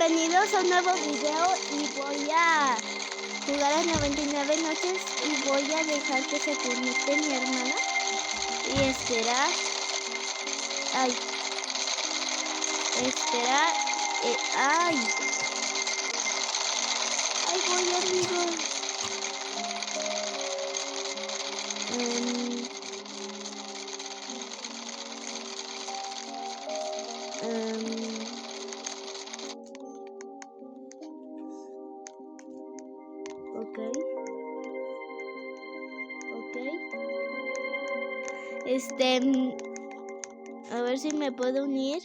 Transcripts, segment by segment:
Bienvenidos a un nuevo video y voy a jugar a 99 noches y voy a dejar que se conecte mi hermana y esperar. Ay, esperar. Ay, voy, amigos. A ver si me puedo unir.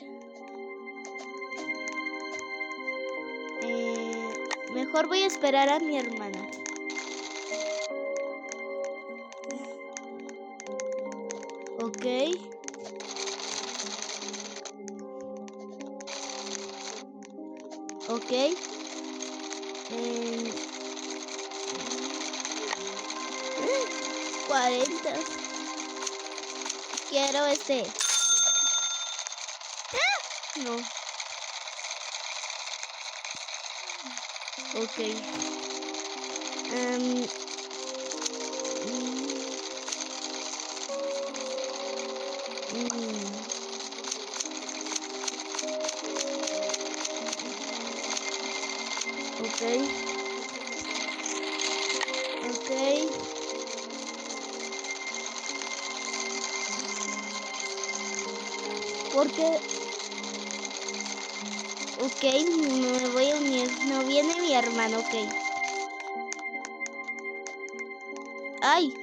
Mejor voy a esperar a mi hermana. Ok. Ok. 40. Quiero este. No. Ok. Ok. Porque... Ok, me voy a unir. No viene mi hermano, ok. ¡Ay!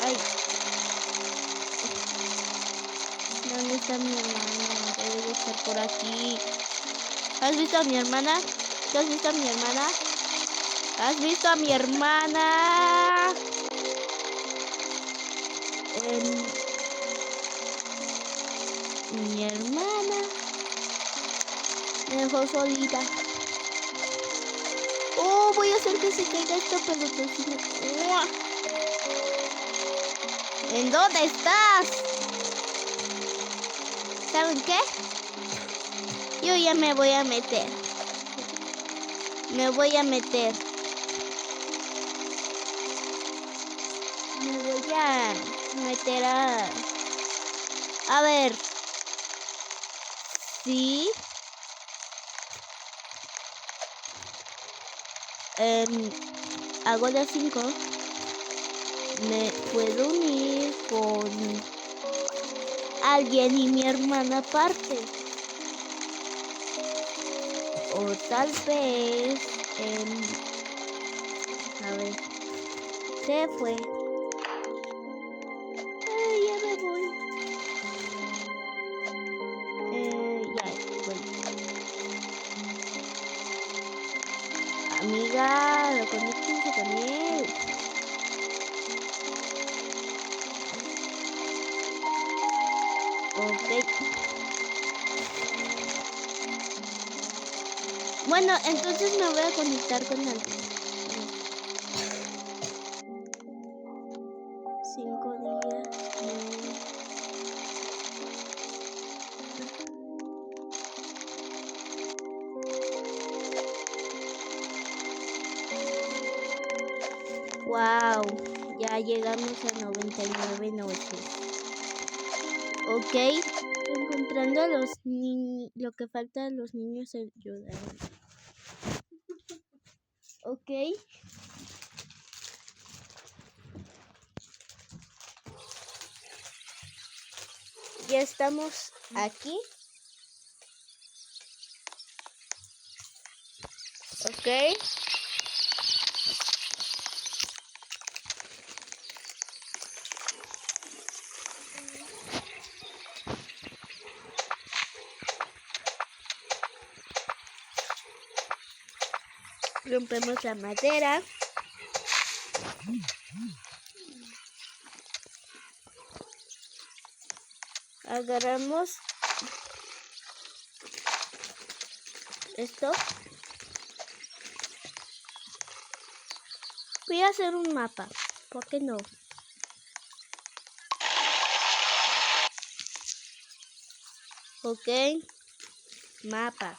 ¡Ay! ¿Dónde está mi hermana? Debe estar por aquí. ¿Has visto a mi hermana? ¿Has visto a mi hermana? ¿Has visto a mi hermana? Mi hermana me dejó solita. Oh, voy a hacer que se caiga esto, pero ¿en dónde estás? ¿Saben qué? Yo ya me voy a meter. Me voy a meter a ver. Sí. Hago las 5. Me puedo unir con alguien y mi hermana aparte. O tal vez... a ver. Se fue. Ya me voy. Ya voy. Amiga, conéctense con él. Ok. Bueno, entonces me voy a conectar con alguien. 5 días. Wow, ya llegamos a 99 noches. Ok, encontrando a los niños, lo que falta a los niños ayudar. Ok. Ya estamos aquí. Ok. Rompemos la madera. Agarramos esto. Voy a hacer un mapa. ¿Por qué no? Ok. Mapa.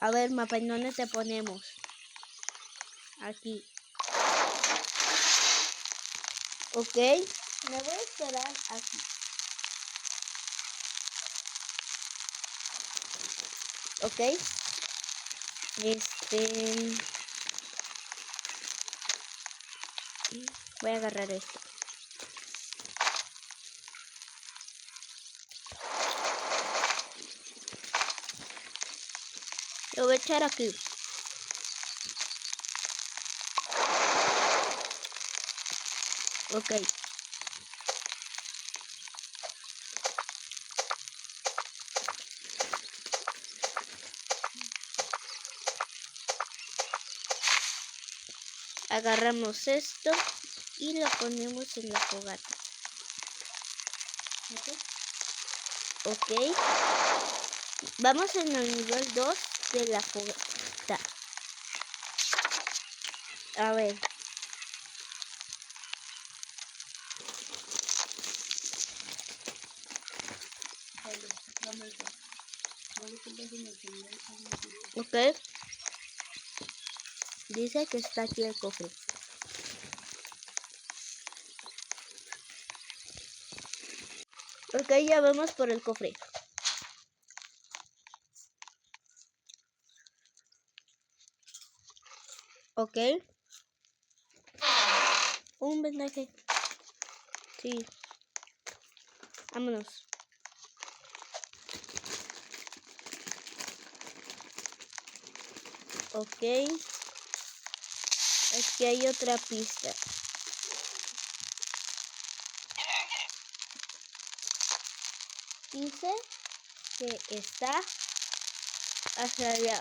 A ver, mapa, ¿en dónde te ponemos? Aquí. Ok. Me voy a esperar aquí. Ok. Voy a agarrar esto. Lo voy a echar aquí. Ok. Agarramos esto y lo ponemos en la fogata. Ok. Vamos en el nivel 2 de la fogata. A ver. Ok. Dice que está aquí el cofre. Ok, ya vamos por el cofre. Ok. Un vendaje. Sí. Vámonos. Ok. Aquí hay otra pista. Dice que está hacia allá.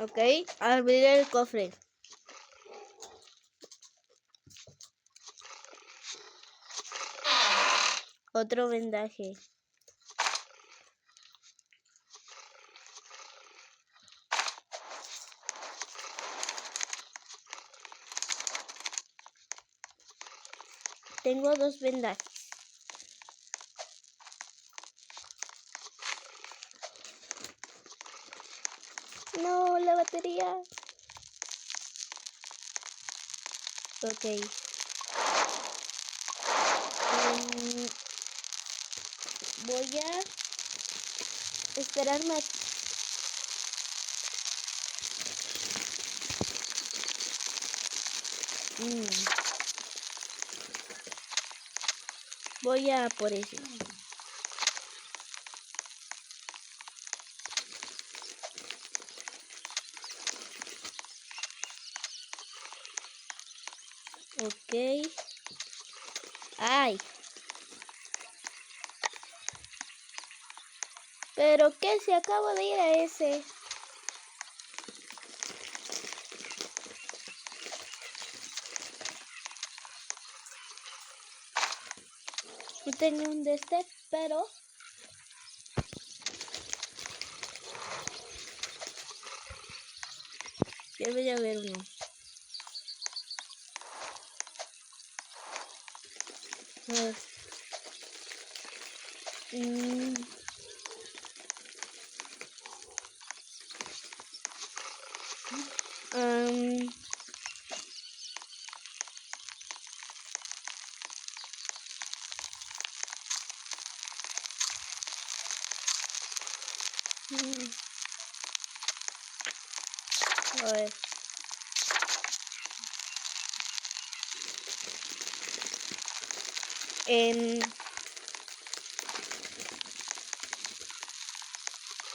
Ok, abrir el cofre. Otro vendaje. Tengo 2 vendajes. No, la batería. Ok. Voy a esperarme. Voy a por eso. Ok. Ay. Pero que se acabo de ir a ese. Yo tenía un de este, pero debe de haber uno. A ver. A ver.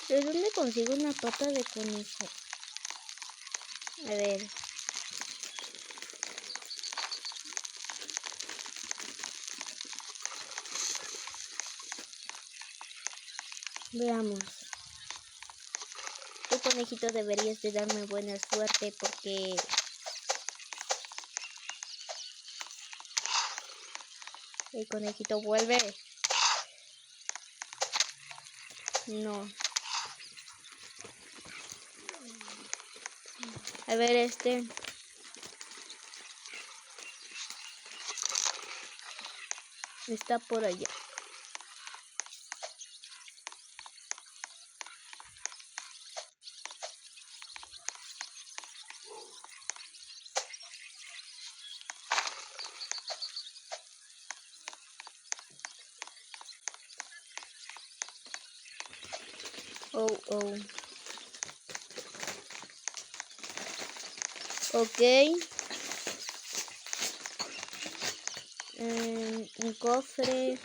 ¿De dónde consigo una pata de conejo? A ver. Veamos. Tu conejito deberías de darme buena suerte porque El conejito vuelve. No. A ver, está por allá. Oh. Ok. Un cofre.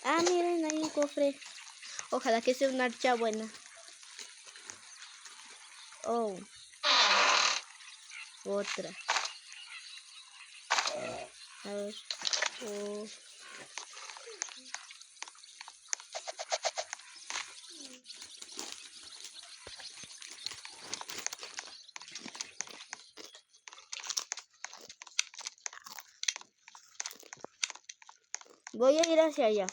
Ah, miren, hay un cofre. Ojalá que sea una archa buena. Oh. Otra. A ver. Oh. Voy a ir hacia allá.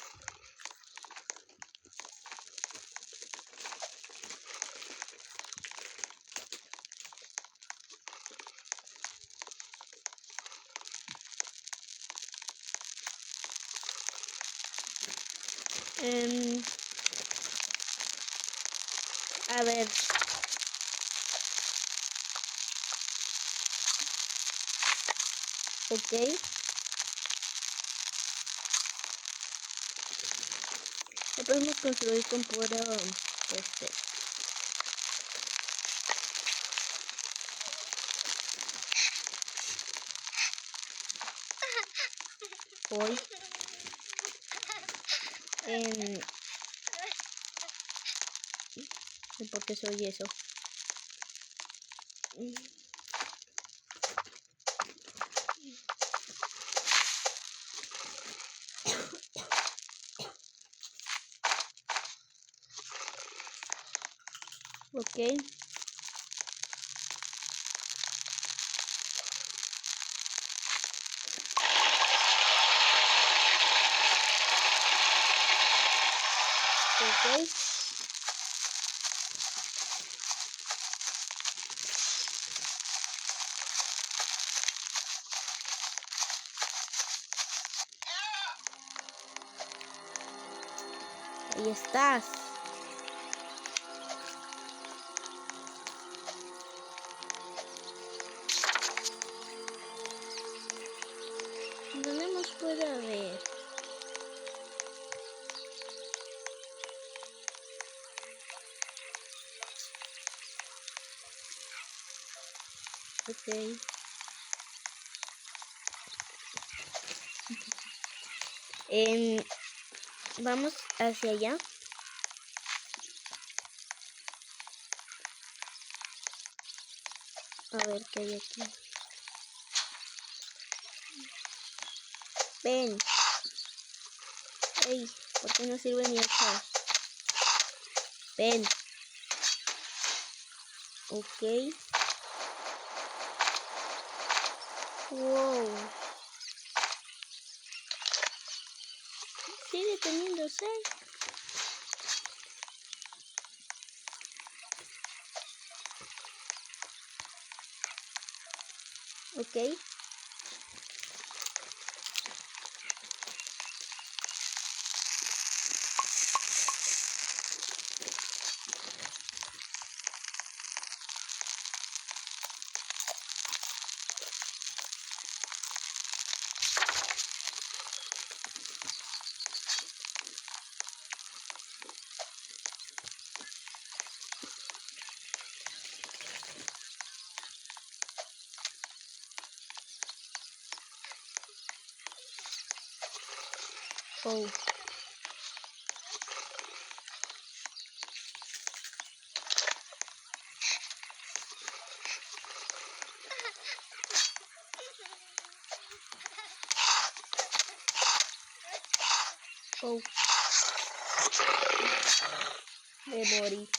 A ver. Ok. Lo podemos construir con puro hoy ¿por qué soy eso? Ok. Ok. Ahí estás. ¿Dónde nos puede ver? Ok. Vamos hacia allá. A ver qué hay aquí. Ven. Ey, ¿por qué no sirve mi hacha? Ven. Ok. Wow. Sigue teniendo 6. Ok. Oh. Oh. Me morí.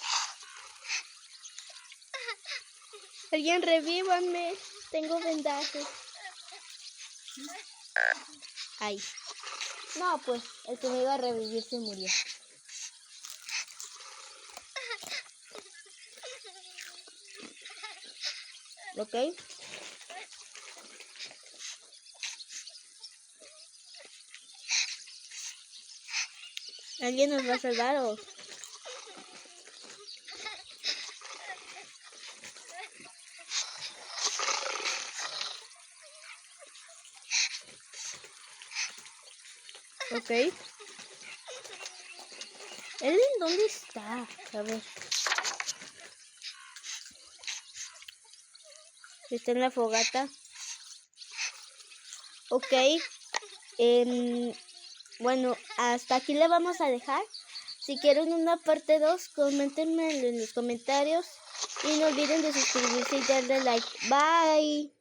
Alguien revívanme. Tengo vendajes. Ay. No, pues, el que me iba a revivir se murió. ¿Ok? ¿Alguien nos va a salvar o...? Ok. ¿Él en dónde está? A ver. Está en la fogata. Ok. Bueno, hasta aquí le vamos a dejar. Si quieren una parte 2, coméntenme en los comentarios. Y no olviden de suscribirse y darle like. Bye.